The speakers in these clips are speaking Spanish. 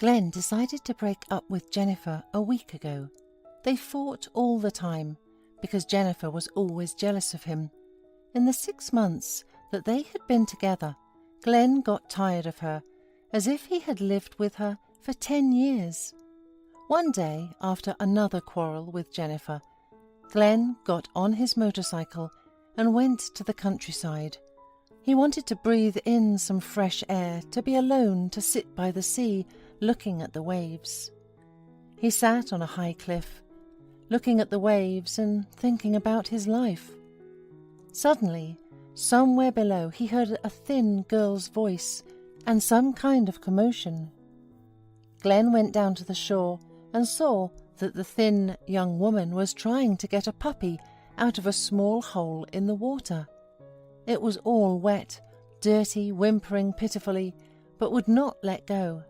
Glenn decided to break up with Jennifer a week ago. They fought all the time because Jennifer was always jealous of him. In the 6 months that they had been together, Glenn got tired of her, as if he had lived with her for 10 years. One day, after another quarrel with Jennifer, Glenn got on his motorcycle and went to the countryside. He wanted to breathe in some fresh air, to be alone, to sit by the sea, looking at the waves. He sat on a high cliff, looking at the waves and thinking about his life. Suddenly, somewhere below, he heard a thin girl's voice and some kind of commotion. Glenn went down to the shore and saw that the thin young woman was trying to get a puppy out of a small hole in the water. It was all wet, dirty, whimpering pitifully, but would not let go.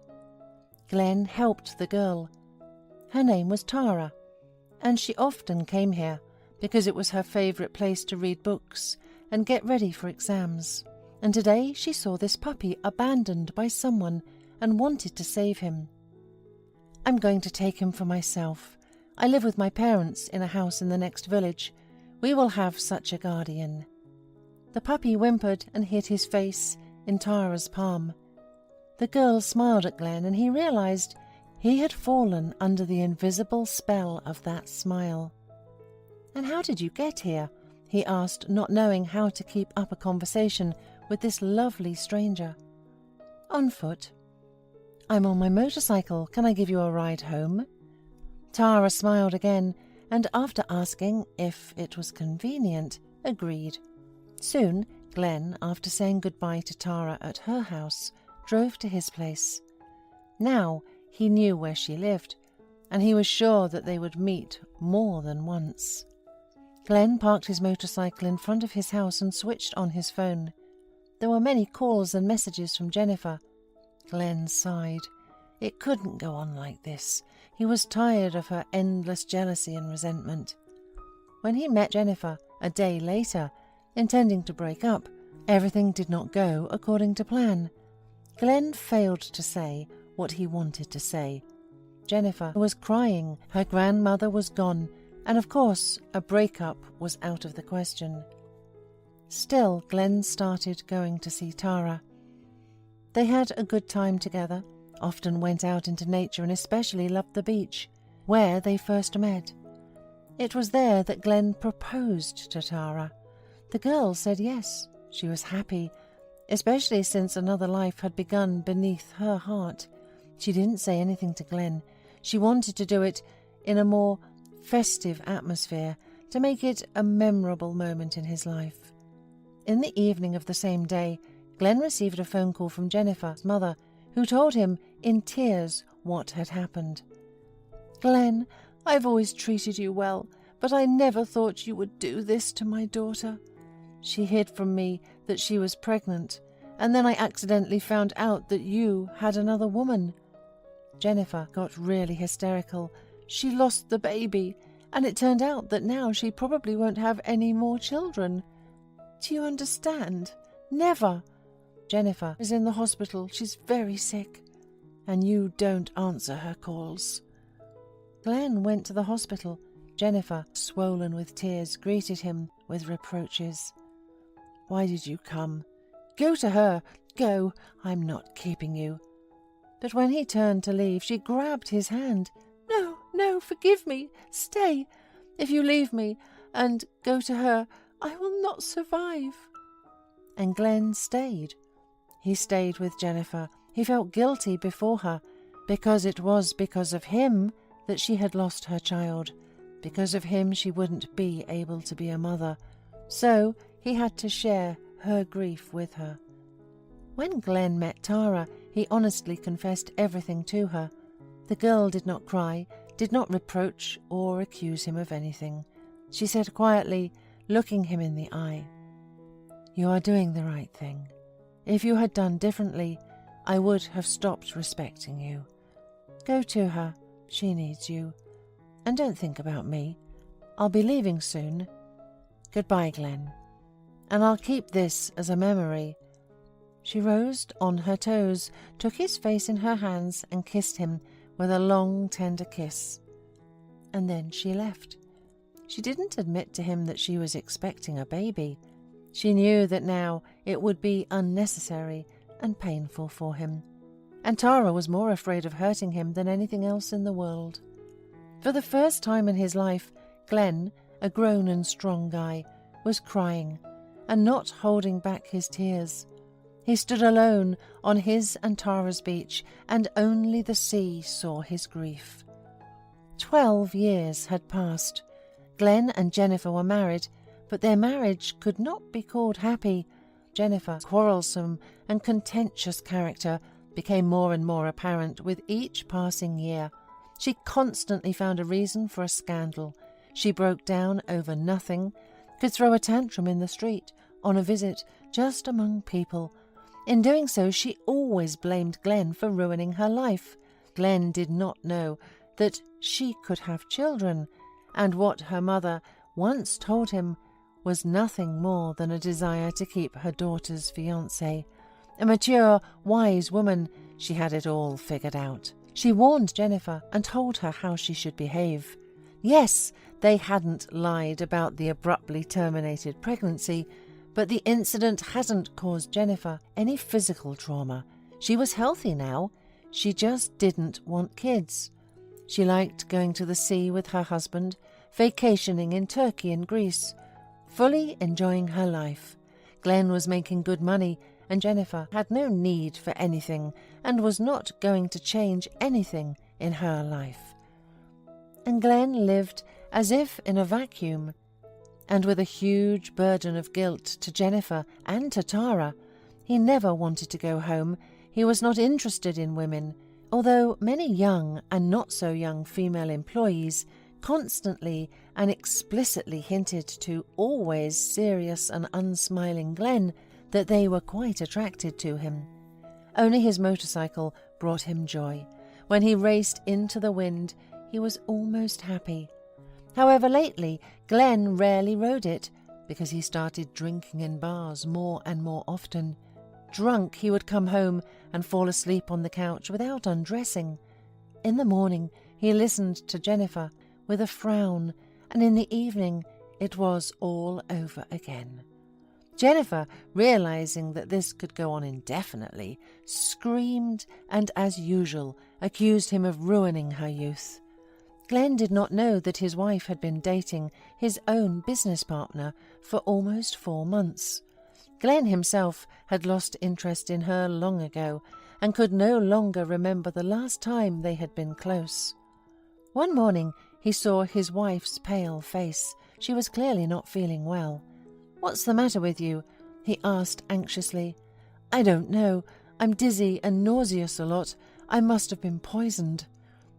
Glenn helped the girl. Her name was Tara, and she often came here because it was her favourite place to read books and get ready for exams. And today she saw this puppy abandoned by someone and wanted to save him. "I'm going to take him for myself. I live with my parents in a house in the next village. We will have such a guardian." The puppy whimpered and hid his face in Tara's palm. The girl smiled at Glenn, and he realized he had fallen under the invisible spell of that smile. "And how did you get here?" he asked, not knowing how to keep up a conversation with this lovely stranger. "On foot." "I'm on my motorcycle. Can I give you a ride home?" Tara smiled again, and after asking if it was convenient, agreed. Soon, Glenn, after saying goodbye to Tara at her house, drove to his place. Now he knew where she lived, and he was sure that they would meet more than once. Glenn parked his motorcycle in front of his house and switched on his phone. There were many calls and messages from Jennifer. Glenn sighed. It couldn't go on like this. He was tired of her endless jealousy and resentment. When he met Jennifer a day later, intending to break up, everything did not go according to plan. Glenn failed to say what he wanted to say. Jennifer was crying, her grandmother was gone, and of course a breakup was out of the question. Still, Glenn started going to see Tara. They had a good time together, often went out into nature, and especially loved the beach, where they first met. It was there that Glenn proposed to Tara. The girl said yes. She was happy, especially since another life had begun beneath her heart. She didn't say anything to Glenn. She wanted to do it in a more festive atmosphere, to make it a memorable moment in his life. In the evening of the same day, Glenn received a phone call from Jennifer's mother, who told him in tears what had happened. "Glenn, I've always treated you well, but I never thought you would do this to my daughter. She hid from me that she was pregnant, and then I accidentally found out that you had another woman." Jennifer got really hysterical. She lost the baby, and it turned out that now she probably won't have any more children. "Do you understand? Never. Jennifer is in the hospital. She's very sick, and you don't answer her calls." Glenn went to the hospital. Jennifer, swollen with tears, greeted him with reproaches. "Why did you come? Go to her. Go. I'm not keeping you." But when he turned to leave, she grabbed his hand. "No, no, forgive me. Stay. If you leave me and go to her, I will not survive." And Glenn stayed. He stayed with Jennifer. He felt guilty before her, because it was because of him that she had lost her child. Because of him she wouldn't be able to be a mother. So he had to share her grief with her. When Glenn met Tara, he honestly confessed everything to her. The girl did not cry, did not reproach or accuse him of anything. She said quietly, looking him in the eye, "You are doing the right thing. If you had done differently, I would have stopped respecting you. Go to her. She needs you. And don't think about me. I'll be leaving soon. Goodbye, Glenn. And I'll keep this as a memory. She rose on her toes, took his face in her hands and kissed him with a long, tender kiss. And then she left. She didn't admit to him that she was expecting a baby. She knew that now it would be unnecessary and painful for him. And Tara was more afraid of hurting him than anything else in the world. For the first time in his life, Glenn, a grown and strong guy, was crying and not holding back his tears. He stood alone on his and Tara's beach, and only the sea saw his grief. 12 years had passed. Glenn and Jennifer were married, but their marriage could not be called happy. Jennifer's quarrelsome and contentious character became more and more apparent with each passing year. She constantly found a reason for a scandal. She broke down over nothing, could throw a tantrum in the street, on a visit, just among people. In doing so, she always blamed Glenn for ruining her life. Glenn did not know that she could have children, and what her mother once told him was nothing more than a desire to keep her daughter's fiancé. A mature, wise woman, she had it all figured out. She warned Jennifer and told her how she should behave. Yes, they hadn't lied about the abruptly terminated pregnancy, but the incident hadn't caused Jennifer any physical trauma. She was healthy now. She just didn't want kids. She liked going to the sea with her husband, vacationing in Turkey and Greece, fully enjoying her life. Glenn was making good money, and Jennifer had no need for anything and was not going to change anything in her life. And Glenn lived as if in a vacuum, and with a huge burden of guilt to Jennifer and to Tara. He never wanted to go home. He was not interested in women, although many young and not so young female employees constantly and explicitly hinted to always serious and unsmiling Glenn that they were quite attracted to him. Only his motorcycle brought him joy. When he raced into the wind, he was almost happy. However, lately, Glenn rarely rode it because he started drinking in bars more and more often. Drunk, he would come home and fall asleep on the couch without undressing. In the morning, he listened to Jennifer with a frown, and in the evening, it was all over again. Jennifer, realizing that this could go on indefinitely, screamed and, as usual, accused him of ruining her youth. Glenn did not know that his wife had been dating his own business partner for almost 4 months. Glenn himself had lost interest in her long ago and could no longer remember the last time they had been close. One morning he saw his wife's pale face. She was clearly not feeling well. "What's the matter with you?" he asked anxiously. "I don't know. I'm dizzy and nauseous a lot. I must have been poisoned."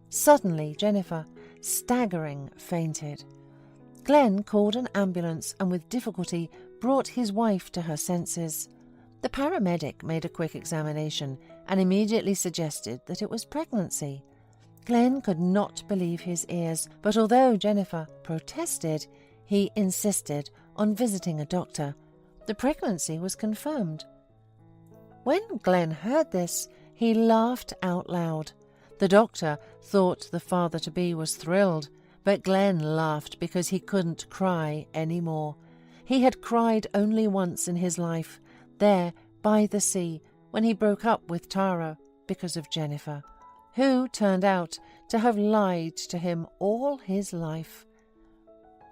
Suddenly, Jennifer, staggering, fainted. Glenn called an ambulance and with difficulty brought his wife to her senses. The paramedic made a quick examination and immediately suggested that it was pregnancy. Glenn could not believe his ears, but although Jennifer protested, he insisted on visiting a doctor. The pregnancy was confirmed. When Glenn heard this, he laughed out loud. The doctor thought the father-to-be was thrilled, but Glenn laughed because he couldn't cry any more. He had cried only once in his life, there by the sea, when he broke up with Tara because of Jennifer, who turned out to have lied to him all his life.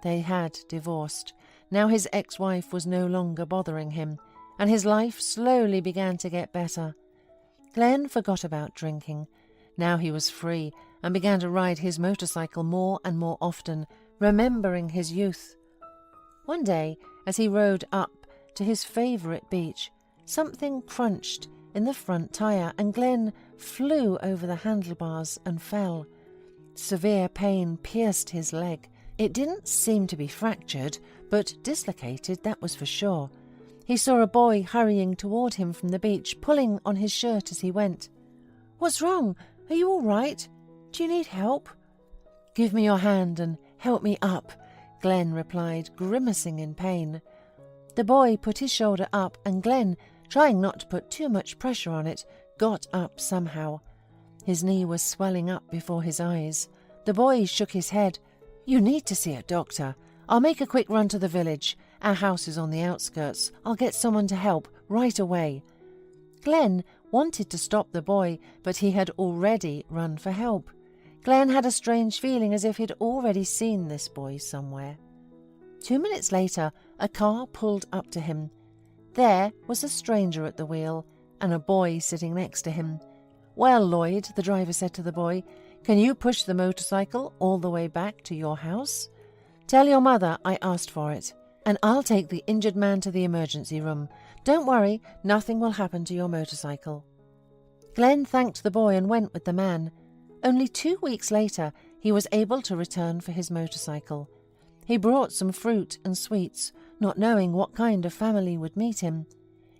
They had divorced. Now his ex-wife was no longer bothering him, and his life slowly began to get better. Glenn forgot about drinking. Now he was free and began to ride his motorcycle more and more often, remembering his youth. One day, as he rode up to his favourite beach, something crunched in the front tyre and Glenn flew over the handlebars and fell. Severe pain pierced his leg. It didn't seem to be fractured, but dislocated, that was for sure. He saw a boy hurrying toward him from the beach, pulling on his shirt as he went. "What's wrong? Are you all right? Do you need help?" "Give me your hand and help me up," Glenn replied, grimacing in pain. The boy put his shoulder up and Glenn trying not to put too much pressure on it, got up somehow. His knee was swelling up before his eyes. The boy shook his head. "You need to see a doctor. I'll make a quick run to the village. Our house is on the outskirts. I'll get someone to help right away." Glenn wanted to stop the boy, but he had already run for help. Glenn had a strange feeling as if he'd already seen this boy somewhere. 2 minutes later, a car pulled up to him. There was a stranger at the wheel and a boy sitting next to him. "Well, Lloyd," the driver said to the boy, "can you push the motorcycle all the way back to your house? Tell your mother I asked for it, and I'll take the injured man to the emergency room. Don't worry, nothing will happen to your motorcycle." Glenn thanked the boy and went with the man. Only 2 weeks later, he was able to return for his motorcycle. He brought some fruit and sweets, not knowing what kind of family would meet him.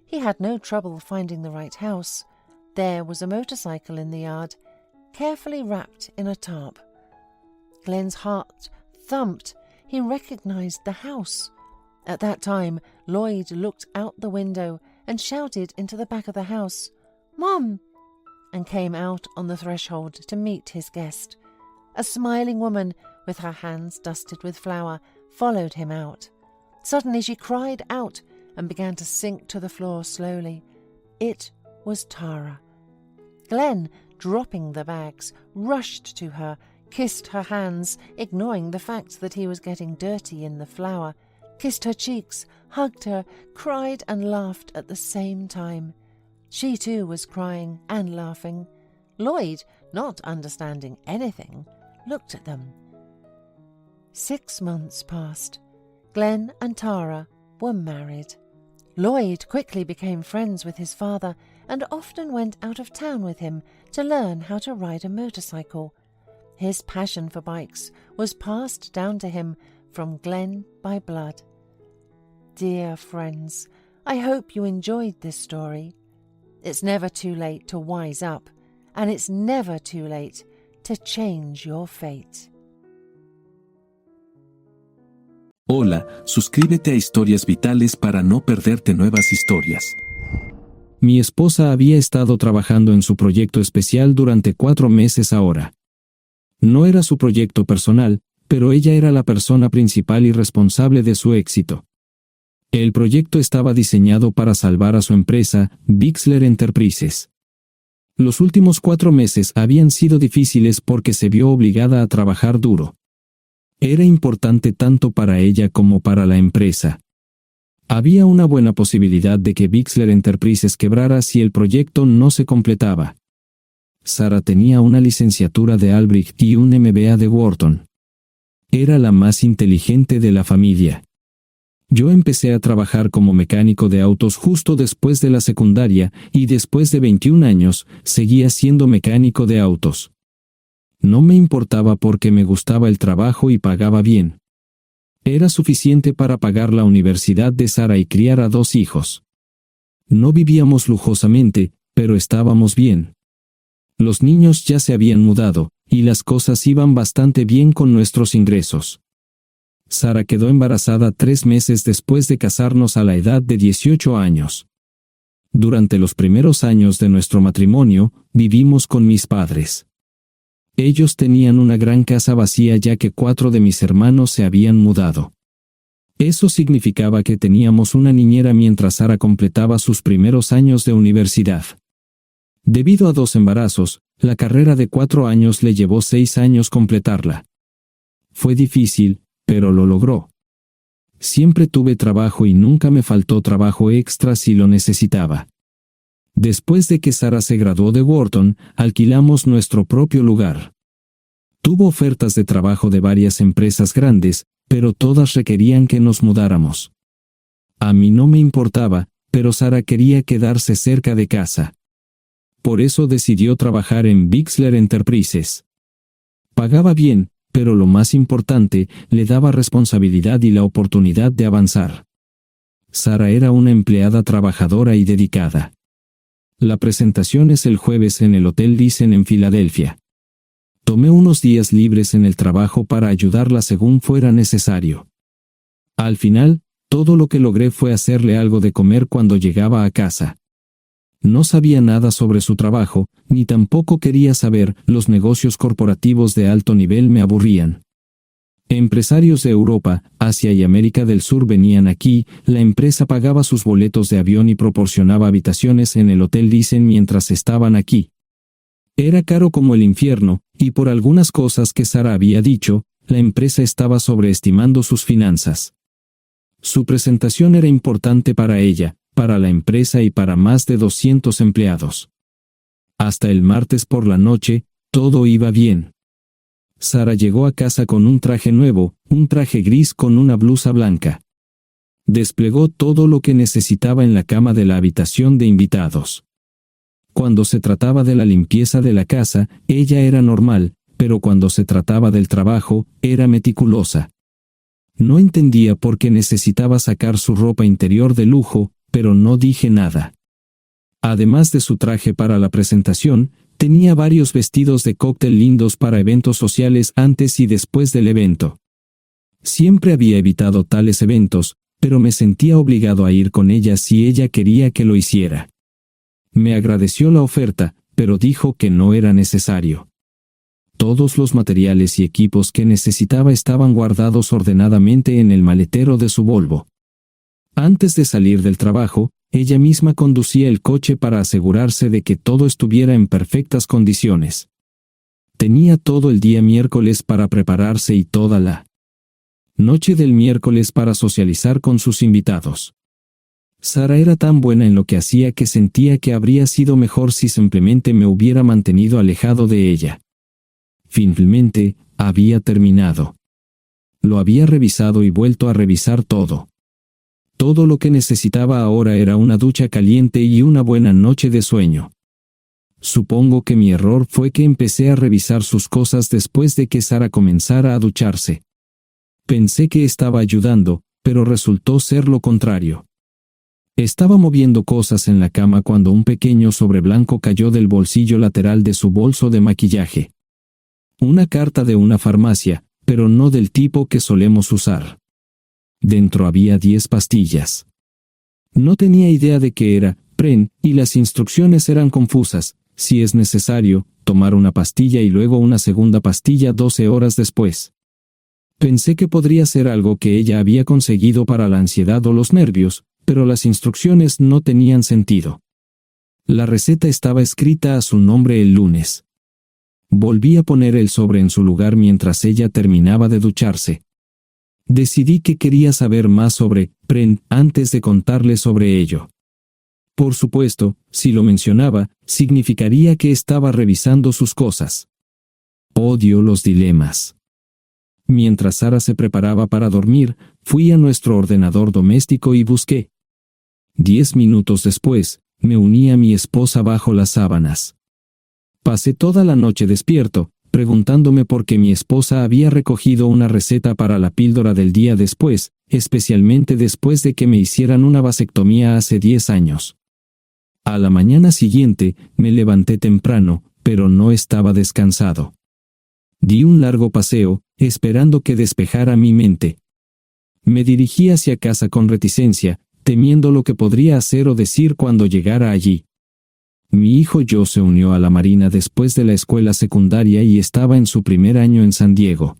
He had no trouble finding the right house. There was a motorcycle in the yard, carefully wrapped in a tarp. Glenn's heart thumped. He recognized the house. At that time, Lloyd looked out the window and shouted into the back of the house, "Mom!" and came out on the threshold to meet his guest. A smiling woman, with her hands dusted with flour, followed him out. Suddenly she cried out and began to sink to the floor slowly. It was Tara. Glenn, dropping the bags, rushed to her, kissed her hands, ignoring the fact that he was getting dirty in the flour, kissed her cheeks, hugged her, cried and laughed at the same time. She too was crying and laughing. Lloyd, not understanding anything, looked at them. 6 months passed. Glenn and Tara were married. Lloyd quickly became friends with his father and often went out of town with him to learn how to ride a motorcycle. His passion for bikes was passed down to him from Glenn by blood. Dear friends, I hope you enjoyed this story. It's never too late to wise up, and it's never too late to change your fate. Hola, suscríbete a Historias Vitales para no perderte nuevas historias. Mi esposa había estado trabajando en su proyecto especial durante 4 meses ahora. No era su proyecto personal, pero ella era la persona principal y responsable de su éxito. El proyecto estaba diseñado para salvar a su empresa, Bixler Enterprises. Los últimos 4 meses habían sido difíciles porque se vio obligada a trabajar duro. Era importante tanto para ella como para la empresa. Había una buena posibilidad de que Bixler Enterprises quebrara si el proyecto no se completaba. Sara tenía una licenciatura de Albrecht y un MBA de Wharton. Era la más inteligente de la familia. Yo empecé a trabajar como mecánico de autos justo después de la secundaria y después de 21 años seguía siendo mecánico de autos. No me importaba porque me gustaba el trabajo y pagaba bien. Era suficiente para pagar la universidad de Sara y criar a 2 hijos. No vivíamos lujosamente, pero estábamos bien. Los niños ya se habían mudado, y las cosas iban bastante bien con nuestros ingresos. Sara quedó embarazada 3 meses después de casarnos a la edad de 18 años. Durante los primeros años de nuestro matrimonio, vivimos con mis padres. Ellos tenían una gran casa vacía ya que 4 de mis hermanos se habían mudado. Eso significaba que teníamos una niñera mientras Sara completaba sus primeros años de universidad. Debido a 2 embarazos, la carrera de 4 años le llevó 6 años completarla. Fue difícil, pero lo logró. Siempre tuve trabajo y nunca me faltó trabajo extra si lo necesitaba. Después de que Sara se graduó de Wharton, alquilamos nuestro propio lugar. Tuvo ofertas de trabajo de varias empresas grandes, pero todas requerían que nos mudáramos. A mí no me importaba, pero Sara quería quedarse cerca de casa. Por eso decidió trabajar en Bixler Enterprises. Pagaba bien, pero lo más importante, le daba responsabilidad y la oportunidad de avanzar. Sara era una empleada trabajadora y dedicada. La presentación es el jueves en el Hotel Thyssen en Filadelfia. Tomé unos días libres en el trabajo para ayudarla según fuera necesario. Al final, todo lo que logré fue hacerle algo de comer cuando llegaba a casa. No sabía nada sobre su trabajo, ni tampoco quería saber. Los negocios corporativos de alto nivel me aburrían. Empresarios de Europa, Asia y América del Sur venían aquí, la empresa pagaba sus boletos de avión y proporcionaba habitaciones en el Hotel Thyssen mientras estaban aquí. Era caro como el infierno, y por algunas cosas que Sara había dicho, la empresa estaba sobreestimando sus finanzas. Su presentación era importante para ella, para la empresa y para más de 200 empleados. Hasta el martes por la noche, todo iba bien. Sara llegó a casa con un traje nuevo, un traje gris con una blusa blanca. Desplegó todo lo que necesitaba en la cama de la habitación de invitados. Cuando se trataba de la limpieza de la casa, ella era normal, pero cuando se trataba del trabajo, era meticulosa. No entendía por qué necesitaba sacar su ropa interior de lujo, pero no dije nada. Además de su traje para la presentación, tenía varios vestidos de cóctel lindos para eventos sociales antes y después del evento. Siempre había evitado tales eventos, pero me sentía obligado a ir con ella si ella quería que lo hiciera. Me agradeció la oferta, pero dijo que no era necesario. Todos los materiales y equipos que necesitaba estaban guardados ordenadamente en el maletero de su Volvo. Antes de salir del trabajo, ella misma conducía el coche para asegurarse de que todo estuviera en perfectas condiciones. Tenía todo el día miércoles para prepararse y toda la noche del miércoles para socializar con sus invitados. Sara era tan buena en lo que hacía que sentía que habría sido mejor si simplemente me hubiera mantenido alejado de ella. Finalmente, había terminado. Lo había revisado y vuelto a revisar todo. Todo lo que necesitaba ahora era una ducha caliente y una buena noche de sueño. Supongo que mi error fue que empecé a revisar sus cosas después de que Sara comenzara a ducharse. Pensé que estaba ayudando, pero resultó ser lo contrario. Estaba moviendo cosas en la cama cuando un pequeño sobre blanco cayó del bolsillo lateral de su bolso de maquillaje. Una carta de una farmacia, pero no del tipo que solemos usar. Dentro había 10 pastillas. No tenía idea de qué era, PREN, y las instrucciones eran confusas. Si es necesario, tomar una pastilla y luego una segunda pastilla 12 horas después. Pensé que podría ser algo que ella había conseguido para la ansiedad o los nervios, pero las instrucciones no tenían sentido. La receta estaba escrita a su nombre el lunes. Volví a poner el sobre en su lugar mientras ella terminaba de ducharse. Decidí que quería saber más sobre PREN antes de contarle sobre ello. Por supuesto, si lo mencionaba, significaría que estaba revisando sus cosas. Odio los dilemas. Mientras Sara se preparaba para dormir, fui a nuestro ordenador doméstico y busqué. 10 minutos después, me uní a mi esposa bajo las sábanas. Pasé toda la noche despierto, preguntándome por qué mi esposa había recogido una receta para la píldora del día después, especialmente después de que me hicieran una vasectomía hace 10 años. A la mañana siguiente, me levanté temprano, pero no estaba descansado. Di un largo paseo, esperando que despejara mi mente. Me dirigí hacia casa con reticencia, temiendo lo que podría hacer o decir cuando llegara allí. Mi hijo Joe se unió a la Marina después de la escuela secundaria y estaba en su primer año en San Diego.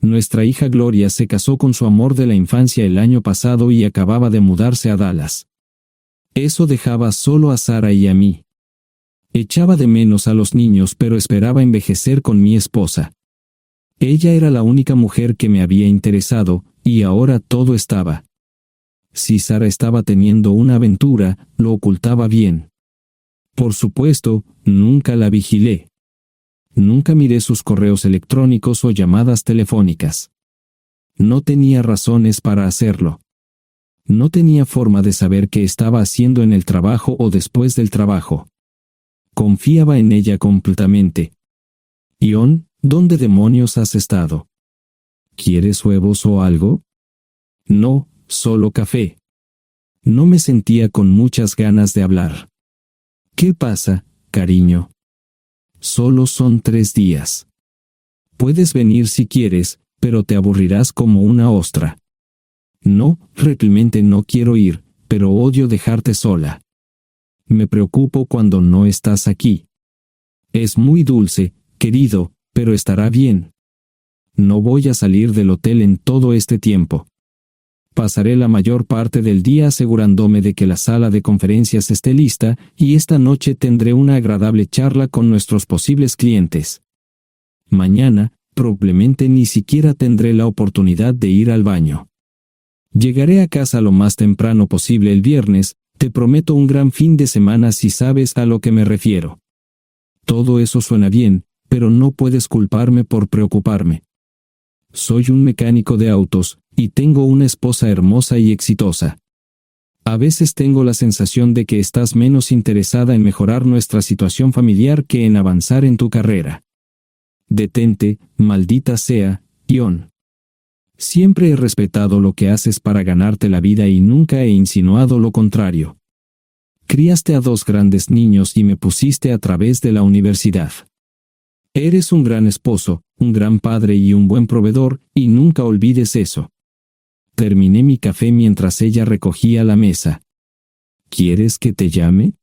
Nuestra hija Gloria se casó con su amor de la infancia el año pasado y acababa de mudarse a Dallas. Eso dejaba solo a Sara y a mí. Echaba de menos a los niños, pero esperaba envejecer con mi esposa. Ella era la única mujer que me había interesado, y ahora todo estaba. Si Sara estaba teniendo una aventura, lo ocultaba bien. Por supuesto, nunca la vigilé. Nunca miré sus correos electrónicos o llamadas telefónicas. No tenía razones para hacerlo. No tenía forma de saber qué estaba haciendo en el trabajo o después del trabajo. Confiaba en ella completamente. Ion, ¿dónde demonios has estado? ¿Quieres huevos o algo? No, solo café. No me sentía con muchas ganas de hablar. ¿Qué pasa, cariño? Solo son 3 días. Puedes venir si quieres, pero te aburrirás como una ostra. No, realmente no quiero ir, pero odio dejarte sola. Me preocupo cuando no estás aquí. Es muy dulce, querido, pero estará bien. No voy a salir del hotel en todo este tiempo. Pasaré la mayor parte del día asegurándome de que la sala de conferencias esté lista, y esta noche tendré una agradable charla con nuestros posibles clientes. Mañana, probablemente ni siquiera tendré la oportunidad de ir al baño. Llegaré a casa lo más temprano posible el viernes. Te prometo un gran fin de semana si sabes a lo que me refiero. Todo eso suena bien, pero no puedes culparme por preocuparme. Soy un mecánico de autos, y tengo una esposa hermosa y exitosa. A veces tengo la sensación de que estás menos interesada en mejorar nuestra situación familiar que en avanzar en tu carrera. Detente, maldita sea, Ion. Siempre he respetado lo que haces para ganarte la vida y nunca he insinuado lo contrario. Criaste a 2 grandes niños y me pusiste a través de la universidad. Eres un gran esposo, un gran padre y un buen proveedor, y nunca olvides eso. Terminé mi café mientras ella recogía la mesa. ¿Quieres que te llame?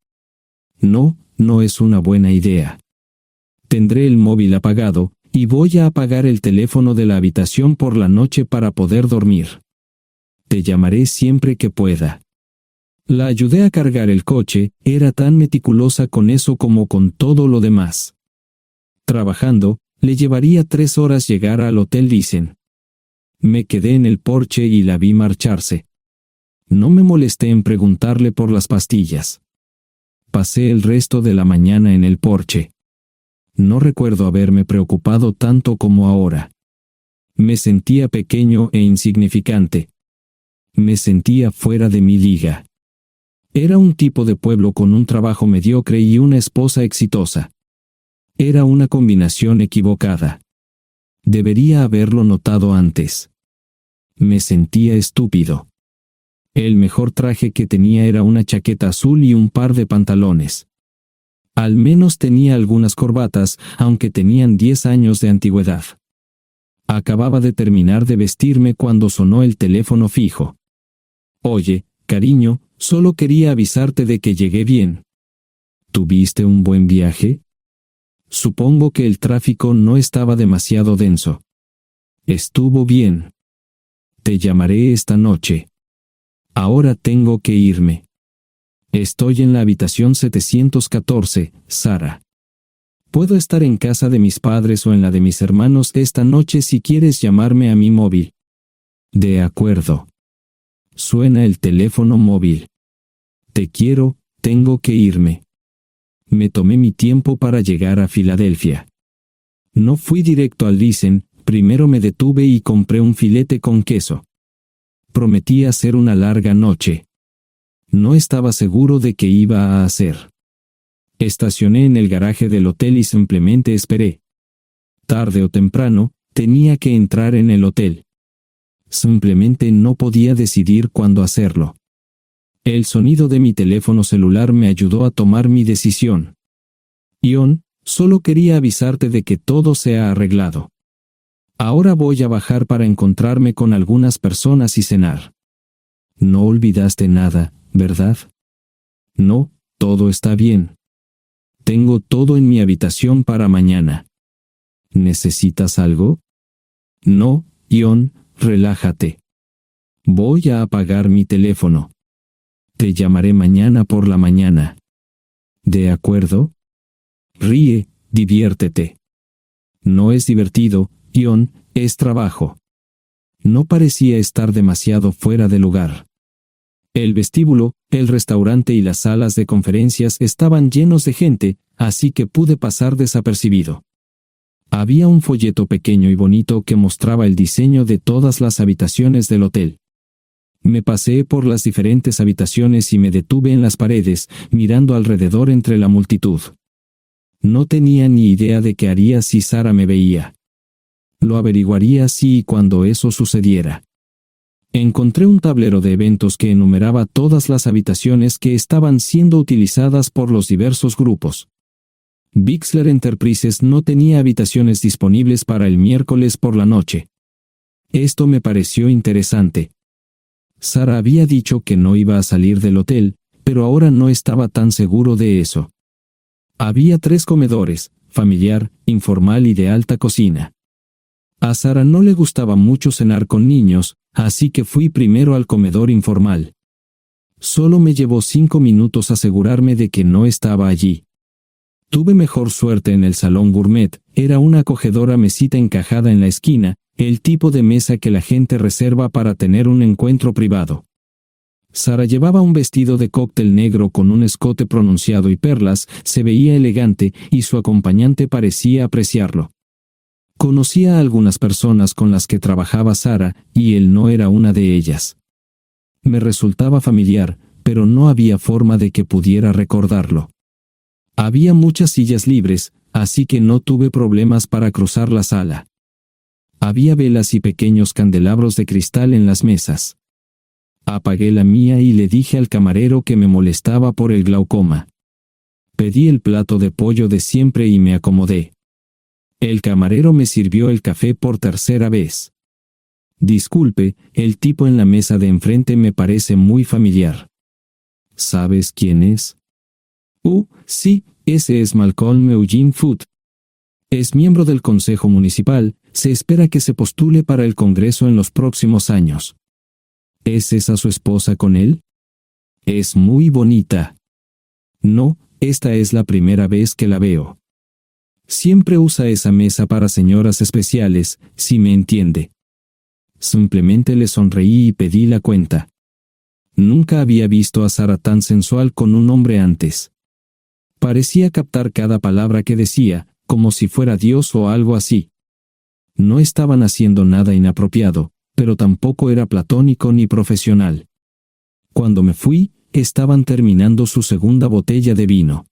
No, no es una buena idea. Tendré el móvil apagado, y voy a apagar el teléfono de la habitación por la noche para poder dormir. Te llamaré siempre que pueda. La ayudé a cargar el coche, era tan meticulosa con eso como con todo lo demás. Trabajando, le llevaría 3 horas llegar al Hotel Thyssen. Me quedé en el porche y la vi marcharse. No me molesté en preguntarle por las pastillas. Pasé el resto de la mañana en el porche. No recuerdo haberme preocupado tanto como ahora. Me sentía pequeño e insignificante. Me sentía fuera de mi liga. Era un tipo de pueblo con un trabajo mediocre y una esposa exitosa. Era una combinación equivocada. Debería haberlo notado antes. Me sentía estúpido. El mejor traje que tenía era una chaqueta azul y un par de pantalones. Al menos tenía algunas corbatas, aunque tenían 10 años de antigüedad. Acababa de terminar de vestirme cuando sonó el teléfono fijo. Oye, cariño, solo quería avisarte de que llegué bien. ¿Tuviste un buen viaje? Supongo que el tráfico no estaba demasiado denso. Estuvo bien. Te llamaré esta noche. Ahora tengo que irme. Estoy en la habitación 714, Sara. Puedo estar en casa de mis padres o en la de mis hermanos esta noche si quieres llamarme a mi móvil. De acuerdo. Suena el teléfono móvil. Te quiero, tengo que irme. Me tomé mi tiempo para llegar a Filadelfia. No fui directo al Thyssen, primero me detuve y compré un filete con queso. Prometí hacer una larga noche. No estaba seguro de qué iba a hacer. Estacioné en el garaje del hotel y simplemente esperé. Tarde o temprano, tenía que entrar en el hotel. Simplemente no podía decidir cuándo hacerlo. El sonido de mi teléfono celular me ayudó a tomar mi decisión. Ion, solo quería avisarte de que todo se ha arreglado. Ahora voy a bajar para encontrarme con algunas personas y cenar. No olvidaste nada, ¿verdad? No, todo está bien. Tengo todo en mi habitación para mañana. ¿Necesitas algo? No, Ion, relájate. Voy a apagar mi teléfono. Te llamaré mañana por la mañana. ¿De acuerdo? Ríe, diviértete. No es divertido, Ion, es trabajo. No parecía estar demasiado fuera de lugar. El vestíbulo, el restaurante y las salas de conferencias estaban llenos de gente, así que pude pasar desapercibido. Había un folleto pequeño y bonito que mostraba el diseño de todas las habitaciones del hotel. Me paseé por las diferentes habitaciones y me detuve en las paredes, mirando alrededor entre la multitud. No tenía ni idea de qué haría si Sara me veía. Lo averiguaría si y cuando eso sucediera. Encontré un tablero de eventos que enumeraba todas las habitaciones que estaban siendo utilizadas por los diversos grupos. Bixler Enterprises no tenía habitaciones disponibles para el miércoles por la noche. Esto me pareció interesante. Sara había dicho que no iba a salir del hotel, pero ahora no estaba tan seguro de eso. Había 3 comedores, familiar, informal y de alta cocina. A Sara no le gustaba mucho cenar con niños, así que fui primero al comedor informal. Solo me llevó 5 minutos asegurarme de que no estaba allí. Tuve mejor suerte en el salón gourmet, era una acogedora mesita encajada en la esquina, el tipo de mesa que la gente reserva para tener un encuentro privado. Sara llevaba un vestido de cóctel negro con un escote pronunciado y perlas, se veía elegante y su acompañante parecía apreciarlo. Conocía a algunas personas con las que trabajaba Sara, y él no era una de ellas. Me resultaba familiar, pero no había forma de que pudiera recordarlo. Había muchas sillas libres, así que no tuve problemas para cruzar la sala. Había velas y pequeños candelabros de cristal en las mesas. Apagué la mía y le dije al camarero que me molestaba por el glaucoma. Pedí el plato de pollo de siempre y me acomodé. El camarero me sirvió el café por tercera vez. Disculpe, el tipo en la mesa de enfrente me parece muy familiar. ¿Sabes quién es? Sí, ese es Malcolm Eugene Foote. Es miembro del Consejo Municipal, se espera que se postule para el Congreso en los próximos años. ¿Es esa su esposa con él? Es muy bonita. No, esta es la primera vez que la veo. Siempre usa esa mesa para señoras especiales, si me entiende. Simplemente le sonreí y pedí la cuenta. Nunca había visto a Sara tan sensual con un hombre antes. Parecía captar cada palabra que decía, como si fuera Dios o algo así. No estaban haciendo nada inapropiado, pero tampoco era platónico ni profesional. Cuando me fui, estaban terminando su segunda botella de vino.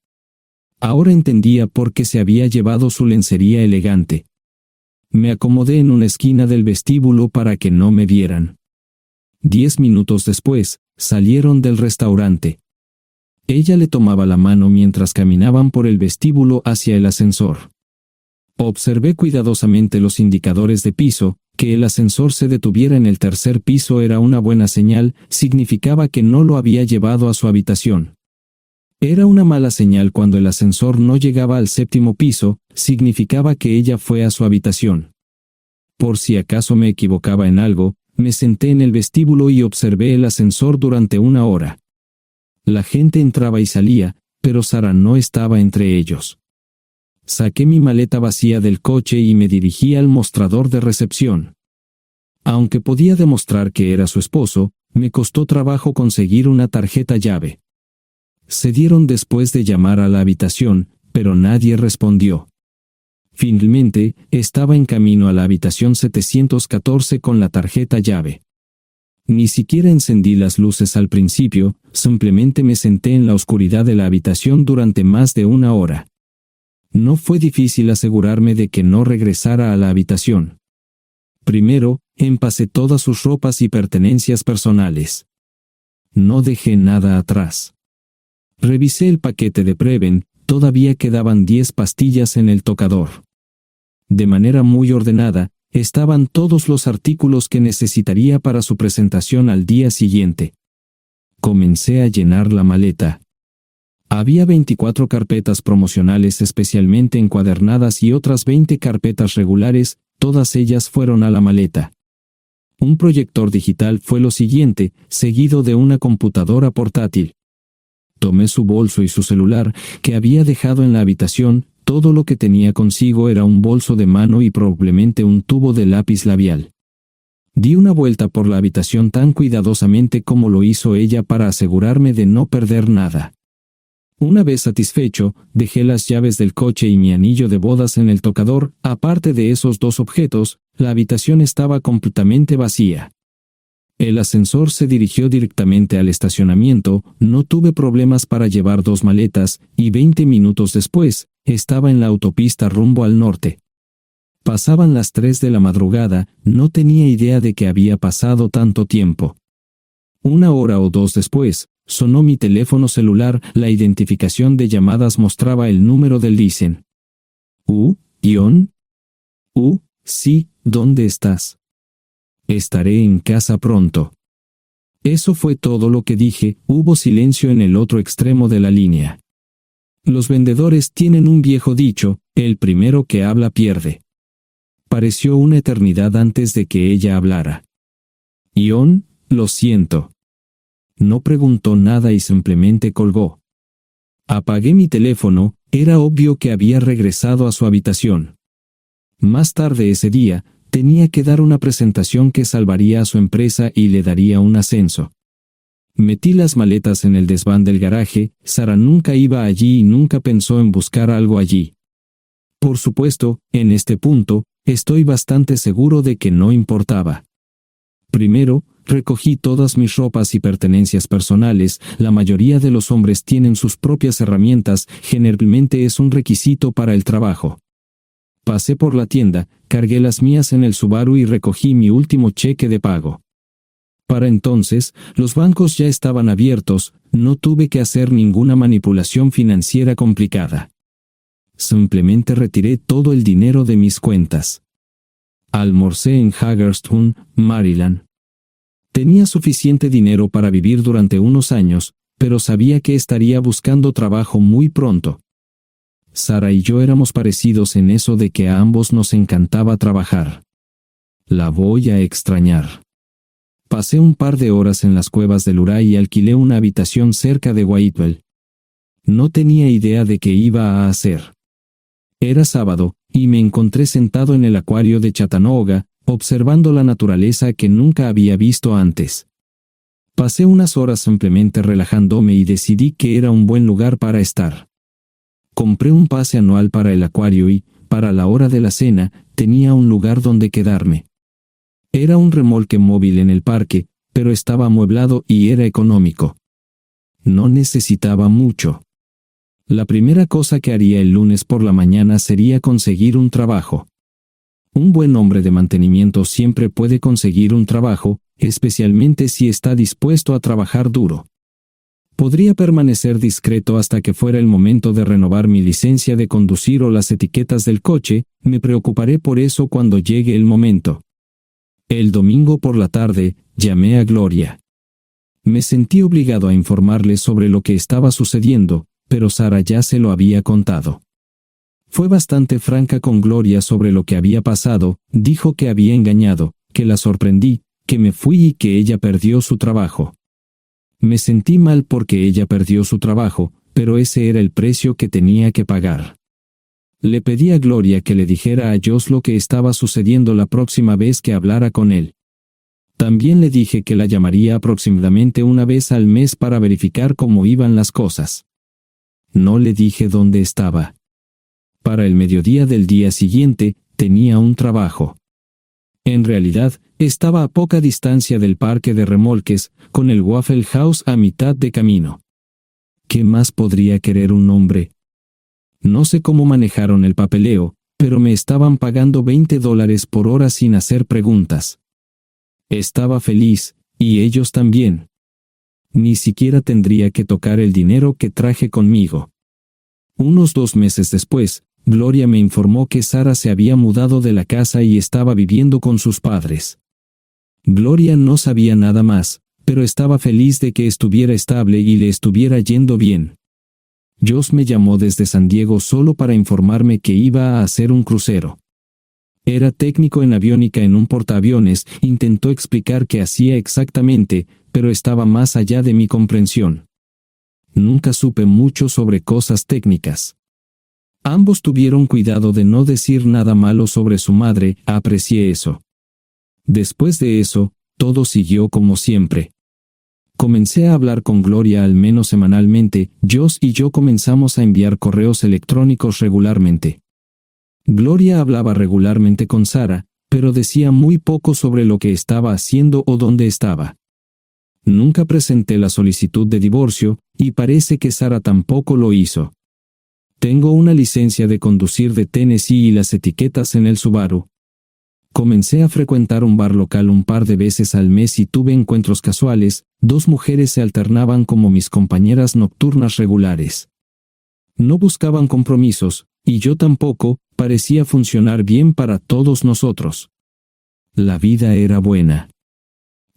Ahora entendía por qué se había llevado su lencería elegante. Me acomodé en una esquina del vestíbulo para que no me vieran. 10 minutos después, salieron del restaurante. Ella le tomaba la mano mientras caminaban por el vestíbulo hacia el ascensor. Observé cuidadosamente los indicadores de piso, que el ascensor se detuviera en el tercer piso era una buena señal, significaba que no lo había llevado a su habitación. Era una mala señal cuando el ascensor no llegaba al 7º piso, significaba que ella fue a su habitación. Por si acaso me equivocaba en algo, me senté en el vestíbulo y observé el ascensor durante 1 hora. La gente entraba y salía, pero Sara no estaba entre ellos. Saqué mi maleta vacía del coche y me dirigí al mostrador de recepción. Aunque podía demostrar que era su esposo, me costó trabajo conseguir una tarjeta llave. Se dieron después de llamar a la habitación, pero nadie respondió. Finalmente, estaba en camino a la habitación 714 con la tarjeta llave. Ni siquiera encendí las luces al principio, simplemente me senté en la oscuridad de la habitación durante más de 1 hora. No fue difícil asegurarme de que no regresara a la habitación. Primero, empacé todas sus ropas y pertenencias personales. No dejé nada atrás. Revisé el paquete de Preven, todavía quedaban 10 pastillas en el tocador. De manera muy ordenada, estaban todos los artículos que necesitaría para su presentación al día siguiente. Comencé a llenar la maleta. Había 24 carpetas promocionales especialmente encuadernadas y otras 20 carpetas regulares, todas ellas fueron a la maleta. Un proyector digital fue lo siguiente, seguido de una computadora portátil. Tomé su bolso y su celular, que había dejado en la habitación, todo lo que tenía consigo era un bolso de mano y probablemente un tubo de lápiz labial. Di una vuelta por la habitación tan cuidadosamente como lo hizo ella para asegurarme de no perder nada. Una vez satisfecho, dejé las llaves del coche y mi anillo de bodas en el tocador, aparte de esos 2 objetos, la habitación estaba completamente vacía. El ascensor se dirigió directamente al estacionamiento, no tuve problemas para llevar 2 maletas, y 20 minutos después, estaba en la autopista rumbo al norte. Pasaban las 3 de la madrugada, no tenía idea de que había pasado tanto tiempo. 1 hora o 2 después, sonó mi teléfono celular, la identificación de llamadas mostraba el número del Listen. Sí, ¿dónde estás? Estaré en casa pronto. Eso fue todo lo que dije. Hubo silencio en el otro extremo de la línea. Los vendedores tienen un viejo dicho: el primero que habla pierde. Pareció una eternidad antes de que ella hablara. Ion, lo siento. No preguntó nada y simplemente colgó. Apagué mi teléfono. Era obvio que había regresado a su habitación. Más tarde ese día, tenía que dar una presentación que salvaría a su empresa y le daría un ascenso. Metí las maletas en el desván del garaje. Sara nunca iba allí y nunca pensó en buscar algo allí. Por supuesto, en este punto, estoy bastante seguro de que no importaba. Primero, recogí todas mis ropas y pertenencias personales. La mayoría de los hombres tienen sus propias herramientas, generalmente es un requisito para el trabajo. Pasé por la tienda, cargué las mías en el Subaru y recogí mi último cheque de pago. Para entonces, los bancos ya estaban abiertos, no tuve que hacer ninguna manipulación financiera complicada. Simplemente retiré todo el dinero de mis cuentas. Almorcé en Hagerstown, Maryland. Tenía suficiente dinero para vivir durante unos años, pero sabía que estaría buscando trabajo muy pronto. Sara y yo éramos parecidos en eso de que a ambos nos encantaba trabajar. La voy a extrañar. Pasé un par de horas en las cuevas del Luray y alquilé una habitación cerca de Whitewell. No tenía idea de qué iba a hacer. Era sábado, y me encontré sentado en el acuario de Chattanooga, observando la naturaleza que nunca había visto antes. Pasé unas horas simplemente relajándome y decidí que era un buen lugar para estar. Compré un pase anual para el acuario y, para la hora de la cena, tenía un lugar donde quedarme. Era un remolque móvil en el parque, pero estaba amueblado y era económico. No necesitaba mucho. La primera cosa que haría el lunes por la mañana sería conseguir un trabajo. Un buen hombre de mantenimiento siempre puede conseguir un trabajo, especialmente si está dispuesto a trabajar duro. Podría permanecer discreto hasta que fuera el momento de renovar mi licencia de conducir o las etiquetas del coche. Me preocuparé por eso cuando llegue el momento. El domingo por la tarde, llamé a Gloria. Me sentí obligado a informarle sobre lo que estaba sucediendo, pero Sara ya se lo había contado. Fue bastante franca con Gloria sobre lo que había pasado. Dijo que había engañado, que la sorprendí, que me fui y que ella perdió su trabajo. Me sentí mal porque ella perdió su trabajo, pero ese era el precio que tenía que pagar. Le pedí a Gloria que le dijera a Josh lo que estaba sucediendo la próxima vez que hablara con él. También le dije que la llamaría aproximadamente una vez al mes para verificar cómo iban las cosas. No le dije dónde estaba. Para el mediodía del día siguiente, tenía un trabajo. En realidad, estaba a poca distancia del parque de remolques, con el Waffle House a mitad de camino. ¿Qué más podría querer un hombre? No sé cómo manejaron el papeleo, pero me estaban pagando $20 por hora sin hacer preguntas. Estaba feliz, y ellos también. Ni siquiera tendría que tocar el dinero que traje conmigo. Unos 2 meses después, Gloria me informó que Sara se había mudado de la casa y estaba viviendo con sus padres. Gloria no sabía nada más, pero estaba feliz de que estuviera estable y le estuviera yendo bien. Josh me llamó desde San Diego solo para informarme que iba a hacer un crucero. Era técnico en aviónica en un portaaviones. Intentó explicar qué hacía exactamente, pero estaba más allá de mi comprensión. Nunca supe mucho sobre cosas técnicas. Ambos tuvieron cuidado de no decir nada malo sobre su madre. Aprecié eso. Después de eso, todo siguió como siempre. Comencé a hablar con Gloria al menos semanalmente. Josh y yo comenzamos a enviar correos electrónicos regularmente. Gloria hablaba regularmente con Sara, pero decía muy poco sobre lo que estaba haciendo o dónde estaba. Nunca presenté la solicitud de divorcio, y parece que Sara tampoco lo hizo. Tengo una licencia de conducir de Tennessee y las etiquetas en el Subaru. Comencé a frecuentar un bar local un par de veces al mes y tuve encuentros casuales. 2 mujeres se alternaban como mis compañeras nocturnas regulares. No buscaban compromisos, y yo tampoco. Parecía funcionar bien para todos nosotros. La vida era buena.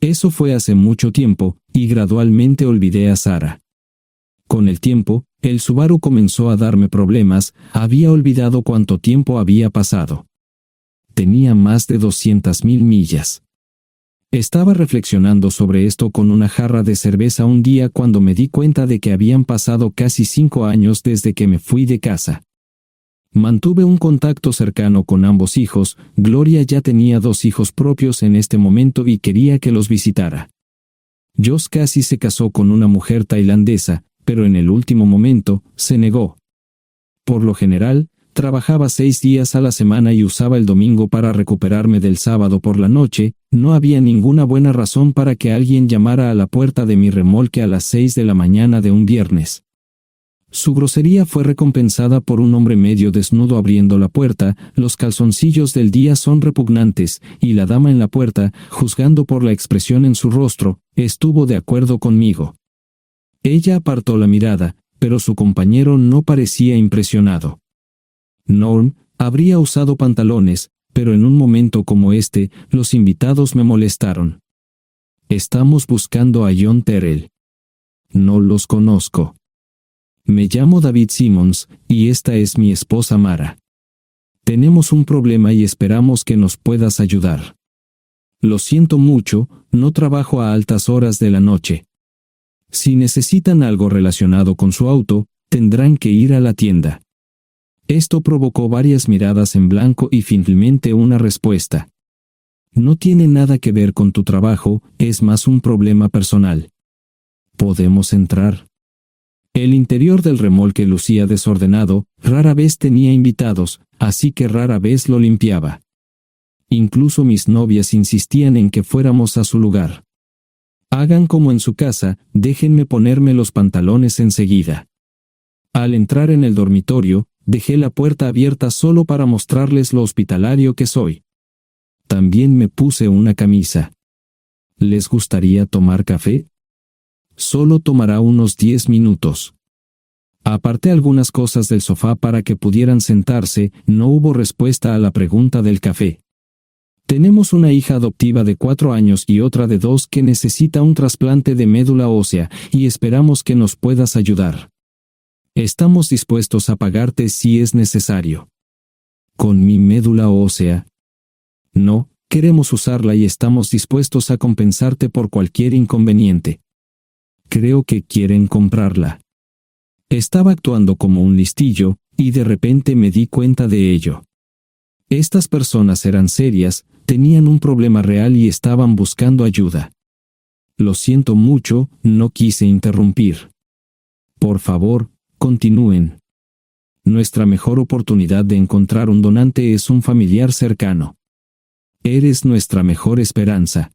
Eso fue hace mucho tiempo, y gradualmente olvidé a Sara. Con el tiempo, el Subaru comenzó a darme problemas, había olvidado cuánto tiempo había pasado. Tenía más de 200.000 millas. Estaba reflexionando sobre esto con una jarra de cerveza un día cuando me di cuenta de que habían pasado casi 5 años desde que me fui de casa. Mantuve un contacto cercano con ambos hijos. Gloria ya tenía 2 hijos propios en este momento y quería que los visitara. Josh casi se casó con una mujer tailandesa, pero en el último momento, se negó. Por lo general, trabajaba 6 días a la semana y usaba el domingo para recuperarme del sábado por la noche. No había ninguna buena razón para que alguien llamara a la puerta de mi remolque a las 6 de la mañana de un viernes. Su grosería fue recompensada por un hombre medio desnudo abriendo la puerta. Los calzoncillos del día son repugnantes, y la dama en la puerta, juzgando por la expresión en su rostro, estuvo de acuerdo conmigo. Ella apartó la mirada, pero su compañero no parecía impresionado. Norm habría usado pantalones, pero en un momento como este, los invitados me molestaron. Estamos buscando a John Terrell. No los conozco. Me llamo David Simmons, y esta es mi esposa Mara. Tenemos un problema y esperamos que nos puedas ayudar. Lo siento mucho, no trabajo a altas horas de la noche. Si necesitan algo relacionado con su auto, tendrán que ir a la tienda. Esto provocó varias miradas en blanco y finalmente una respuesta. No tiene nada que ver con tu trabajo, es más un problema personal. ¿Podemos entrar? El interior del remolque lucía desordenado, rara vez tenía invitados, así que rara vez lo limpiaba. Incluso mis novias insistían en que fuéramos a su lugar. Hagan como en su casa, déjenme ponerme los pantalones enseguida. Al entrar en el dormitorio, dejé la puerta abierta solo para mostrarles lo hospitalario que soy. También me puse una camisa. ¿Les gustaría tomar café? Solo tomará unos 10 minutos. Aparté algunas cosas del sofá para que pudieran sentarse. No hubo respuesta a la pregunta del café. Tenemos una hija adoptiva de 4 años y otra de 2 que necesita un trasplante de médula ósea, y esperamos que nos puedas ayudar. Estamos dispuestos a pagarte si es necesario. ¿Con mi médula ósea? No, queremos usarla y estamos dispuestos a compensarte por cualquier inconveniente. Creo que quieren comprarla. Estaba actuando como un listillo, y de repente me di cuenta de ello. Estas personas eran serias, tenían un problema real y estaban buscando ayuda. Lo siento mucho, no quise interrumpir. Por favor, continúen. Nuestra mejor oportunidad de encontrar un donante es un familiar cercano. Eres nuestra mejor esperanza.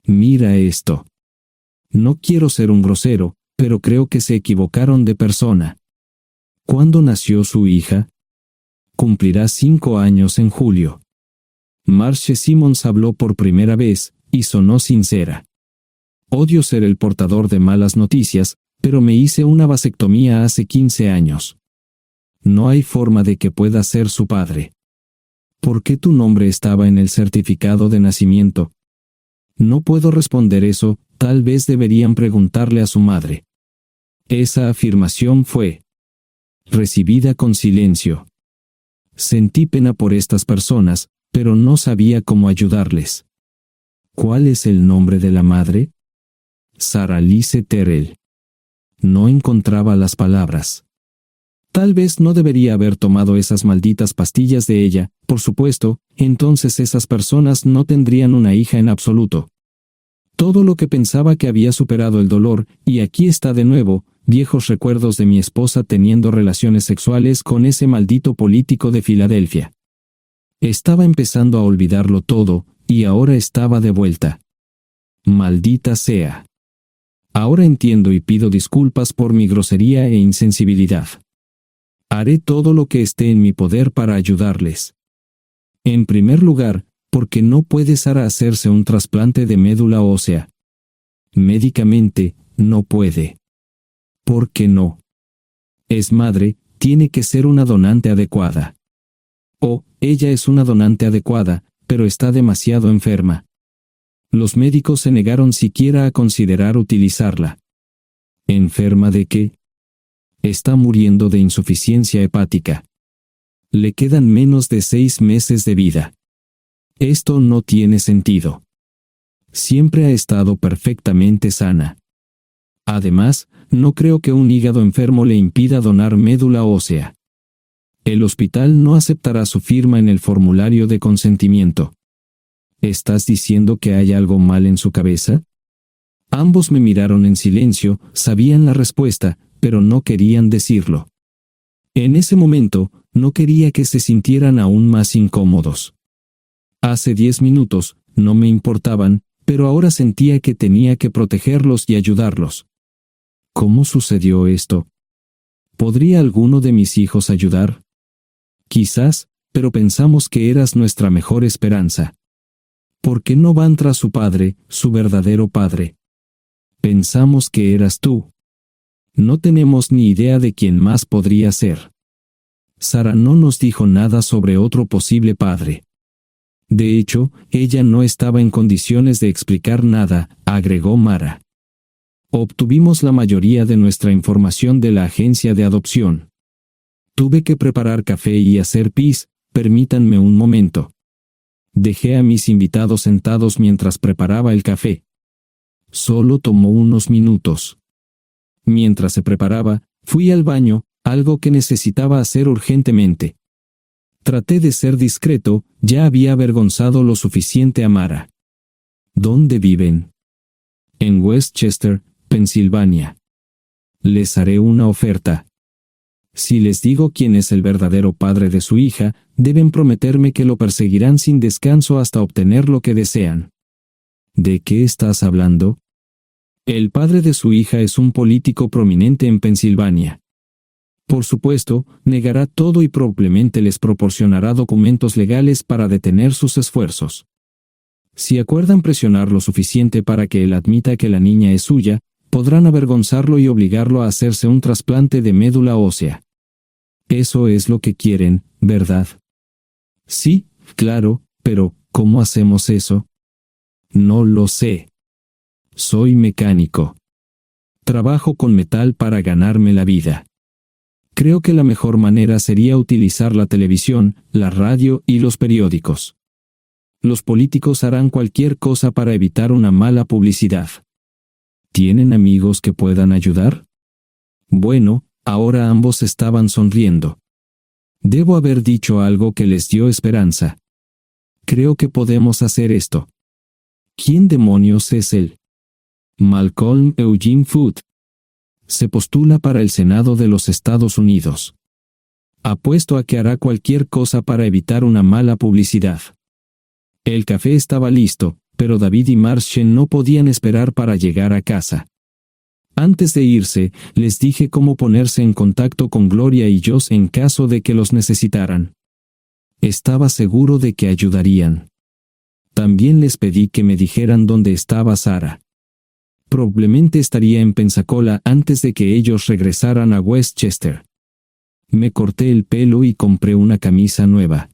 Mira esto. No quiero ser un grosero, pero creo que se equivocaron de persona. ¿Cuándo nació su hija? Cumplirá 5 años en julio. Marche Simmons habló por primera vez, y sonó sincera. Odio ser el portador de malas noticias, pero me hice una vasectomía hace 15 años. No hay forma de que pueda ser su padre. ¿Por qué tu nombre estaba en el certificado de nacimiento? No puedo responder eso, tal vez deberían preguntarle a su madre. Esa afirmación fue recibida con silencio. Sentí pena por estas personas, pero no sabía cómo ayudarles. ¿Cuál es el nombre de la madre? Sarah Lise Terrell. No encontraba las palabras. Tal vez no debería haber tomado esas malditas pastillas de ella, por supuesto, entonces esas personas no tendrían una hija en absoluto. Todo lo que pensaba que había superado el dolor, y aquí está de nuevo, viejos recuerdos de mi esposa teniendo relaciones sexuales con ese maldito político de Filadelfia. Estaba empezando a olvidarlo todo, y ahora estaba de vuelta. Maldita sea. Ahora entiendo y pido disculpas por mi grosería e insensibilidad. Haré todo lo que esté en mi poder para ayudarles. En primer lugar, porque no puede Sara hacerse un trasplante de médula ósea. Médicamente, no puede. ¿Por qué no? Es madre, tiene que ser una donante adecuada. Ella es una donante adecuada, pero está demasiado enferma. Los médicos se negaron siquiera a considerar utilizarla. ¿Enferma de qué? Está muriendo de insuficiencia hepática. Le quedan menos de 6 meses de vida. Esto no tiene sentido. Siempre ha estado perfectamente sana. Además, no creo que un hígado enfermo le impida donar médula ósea. El hospital no aceptará su firma en el formulario de consentimiento. ¿Estás diciendo que hay algo mal en su cabeza? Ambos me miraron en silencio, sabían la respuesta, pero no querían decirlo. En ese momento, no quería que se sintieran aún más incómodos. Hace 10 minutos, no me importaban, pero ahora sentía que tenía que protegerlos y ayudarlos. ¿Cómo sucedió esto? ¿Podría alguno de mis hijos ayudar? Quizás, pero pensamos que eras nuestra mejor esperanza. ¿Por qué no van tras su padre, su verdadero padre? Pensamos que eras tú. No tenemos ni idea de quién más podría ser. Sara no nos dijo nada sobre otro posible padre. De hecho, ella no estaba en condiciones de explicar nada, agregó Mara. Obtuvimos la mayoría de nuestra información de la agencia de adopción. Tuve que preparar café y hacer pis, permítanme un momento. Dejé a mis invitados sentados mientras preparaba el café. Solo tomó unos minutos. Mientras se preparaba, fui al baño, algo que necesitaba hacer urgentemente. Traté de ser discreto, ya había avergonzado lo suficiente a Mara. ¿Dónde viven? En Westchester, Pensilvania. Les haré una oferta. Si les digo quién es el verdadero padre de su hija, deben prometerme que lo perseguirán sin descanso hasta obtener lo que desean. ¿De qué estás hablando? El padre de su hija es un político prominente en Pensilvania. Por supuesto, negará todo y probablemente les proporcionará documentos legales para detener sus esfuerzos. Si acuerdan presionar lo suficiente para que él admita que la niña es suya, podrán avergonzarlo y obligarlo a hacerse un trasplante de médula ósea. Eso es lo que quieren, ¿verdad? Sí, claro, pero ¿cómo hacemos eso? No lo sé. Soy mecánico. Trabajo con metal para ganarme la vida. Creo que la mejor manera sería utilizar la televisión, la radio y los periódicos. Los políticos harán cualquier cosa para evitar una mala publicidad. ¿Tienen amigos que puedan ayudar? Bueno, ahora ambos estaban sonriendo. Debo haber dicho algo que les dio esperanza. Creo que podemos hacer esto. ¿Quién demonios es él? Malcolm Eugene Foote. Se postula para el Senado de los Estados Unidos. Apuesto a que hará cualquier cosa para evitar una mala publicidad. El café estaba listo, pero David y Marshall no podían esperar para llegar a casa. Antes de irse, les dije cómo ponerse en contacto con Gloria y Josh en caso de que los necesitaran. Estaba seguro de que ayudarían. También les pedí que me dijeran dónde estaba Sara. Probablemente estaría en Pensacola antes de que ellos regresaran a Westchester. Me corté el pelo y compré una camisa nueva.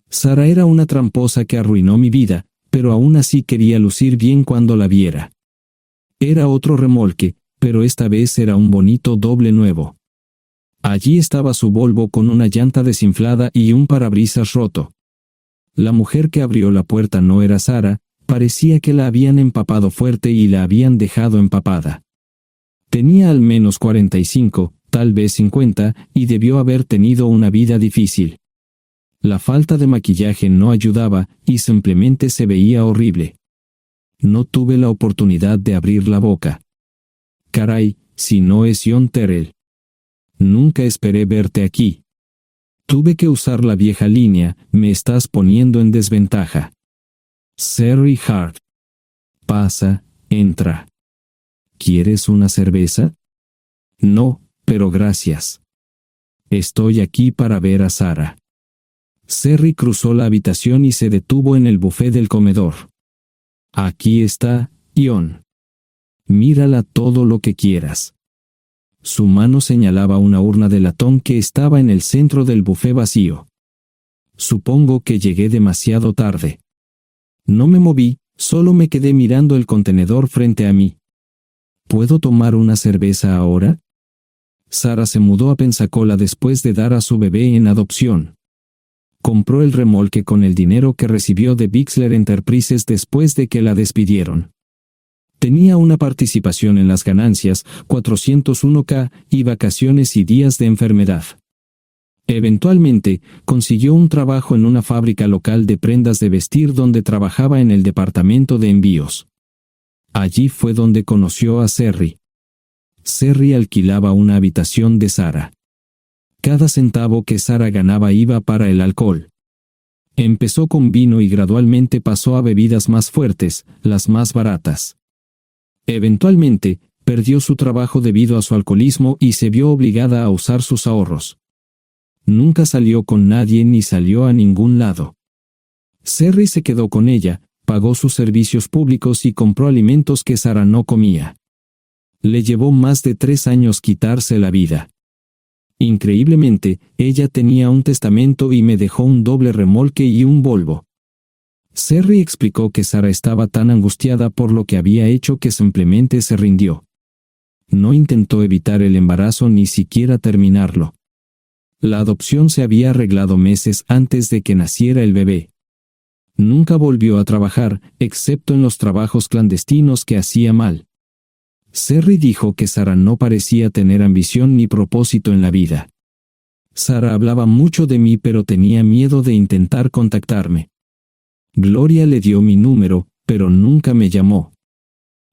Sara era una tramposa que arruinó mi vida, pero aún así quería lucir bien cuando la viera. Era otro remolque, pero esta vez era un bonito doble nuevo. Allí estaba su Volvo con una llanta desinflada y un parabrisas roto. La mujer que abrió la puerta no era Sara, parecía que la habían empapado fuerte y la habían dejado empapada. Tenía al menos 45, tal vez 50, y debió haber tenido una vida difícil. La falta de maquillaje no ayudaba, y simplemente se veía horrible. No tuve la oportunidad de abrir la boca. Caray, si no es John Terrell. Nunca esperé verte aquí. Tuve que usar la vieja línea, me estás poniendo en desventaja. Sherry Hart. Pasa, entra. ¿Quieres una cerveza? No, pero gracias. Estoy aquí para ver a Sara. Sherry cruzó la habitación y se detuvo en el buffet del comedor. Aquí está, John. Mírala todo lo que quieras. Su mano señalaba una urna de latón que estaba en el centro del buffet vacío. Supongo que llegué demasiado tarde. No me moví, Solo me quedé mirando el contenedor frente a mí. ¿Puedo tomar una cerveza ahora? Sara se mudó a Pensacola después de dar a su bebé en adopción. Compró el remolque con el dinero que recibió de Bixler Enterprises después de que la despidieron. Tenía una participación en las ganancias, 401k, y vacaciones y días de enfermedad. Eventualmente, consiguió un trabajo en una fábrica local de prendas de vestir donde trabajaba en el departamento de envíos. Allí fue donde conoció a Serry. Serry alquilaba una habitación de Sara. Cada centavo que Sara ganaba iba para el alcohol. Empezó con vino y gradualmente pasó a bebidas más fuertes, las más baratas. Eventualmente, perdió su trabajo debido a su alcoholismo y se vio obligada a usar sus ahorros. Nunca salió con nadie ni salió a ningún lado. Serry se quedó con ella, pagó sus servicios públicos y compró alimentos que Sara no comía. Le llevó más de 3 años quitarse la vida. Increíblemente, ella tenía un testamento y me dejó un doble remolque y un Volvo. Serry explicó que Sara estaba tan angustiada por lo que había hecho que simplemente se rindió. No intentó evitar el embarazo ni siquiera terminarlo. La adopción se había arreglado meses antes de que naciera el bebé. Nunca volvió a trabajar, excepto en los trabajos clandestinos que hacía mal. Serry dijo que Sara no parecía tener ambición ni propósito en la vida. Sara hablaba mucho de mí pero tenía miedo de intentar contactarme. Gloria le dio mi número, pero nunca me llamó.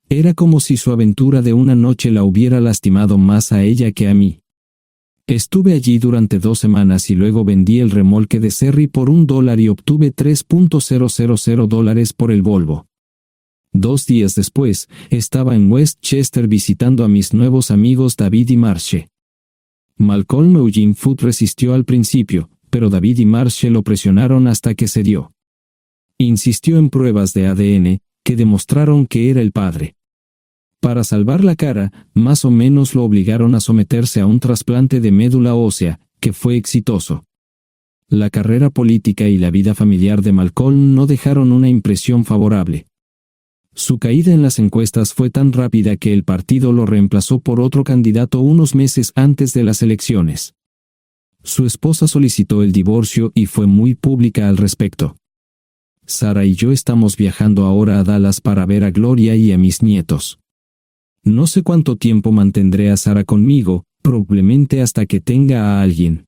Era como si su aventura de una noche la hubiera lastimado más a ella que a mí. Estuve allí durante 2 semanas y luego vendí el remolque de Serry por $1 y obtuve $3,000 por el Volvo. 2 días después, estaba en Westchester visitando a mis nuevos amigos David y Marche. Malcolm Eugene Foote resistió al principio, pero David y Marche lo presionaron hasta que cedió. Insistió en pruebas de ADN, que demostraron que era el padre. Para salvar la cara, más o menos lo obligaron a someterse a un trasplante de médula ósea, que fue exitoso. La carrera política y la vida familiar de Malcolm no dejaron una impresión favorable. Su caída en las encuestas fue tan rápida que el partido lo reemplazó por otro candidato unos meses antes de las elecciones. Su esposa solicitó el divorcio y fue muy pública al respecto. Sara y yo estamos viajando ahora a Dallas para ver a Gloria y a mis nietos. No sé cuánto tiempo mantendré a Sara conmigo, probablemente hasta que tenga a alguien.